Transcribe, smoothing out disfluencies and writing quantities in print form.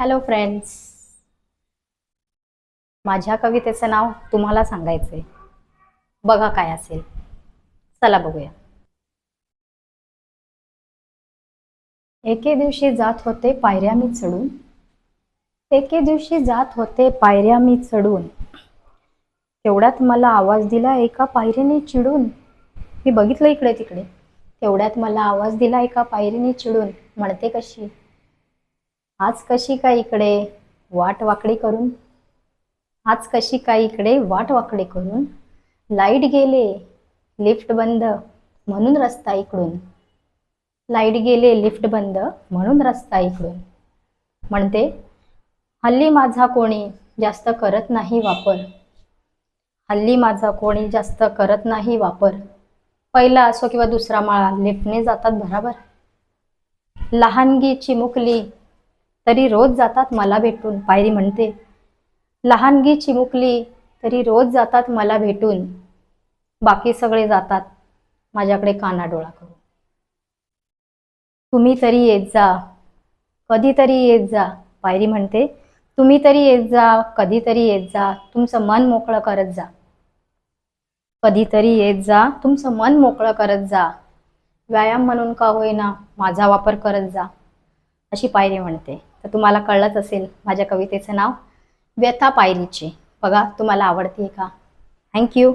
Hello friends, माझ्या कवितेचं नाव तुम्हाला सांगायचंय. बघा काय असेल. चला बघूया. एके दिवशी जात होते पायऱ्या मी चढून, एके दिवशी जात होते पायऱ्या मी चढून, तेवढ्यात मला आवाज दिला एका पायरीने चिडून. मी बघितलं इकडे तिकडे, तेवढ्यात मला आवाज दिला एका पायरीने चिडून. म्हणते कशी, आज कशी काय इकडे वाट वाकडी करून, आज कशी काय इकडे वाट वाकडी करून, लाईट गेले लिफ्ट बंद म्हणून रस्ता इकडून, लाईट गेले लिफ्ट बंद म्हणून रस्ता इकडून. म्हणते हल्ली माझा कोणी जास्त करत नाही वापर, हल्ली माझा कोणी जास्त करत नाही वापर, पहिला असो किंवा दुसरा माळा लिफ्टने जातात बराबर. लहानगी चिमुकली तरी रोज जातात मला भेटून. पायरी म्हणते लहानगी चिमुकली तरी रोज जातात मला भेटून, बाकी सगळे जातात माझ्याकडे कानाडोळा करून. तुम्ही तरी येत जा कधीतरी येत जा. पायरी म्हणते तुम्ही तरी येत जा कधीतरी येत जा, तुमचं मन मोकळं करत जा. कधीतरी येत जा तुमचं मन मोकळं करत जा, व्यायाम म्हणून का होईना माझा वापर करत जा, अशी पायरी म्हणते. तर तुम्हाला कळलंच असेल माझ्या कवितेचं नाव व्यथा पायरीची. बघा तुम्हाला आवडते का. थँक्यू.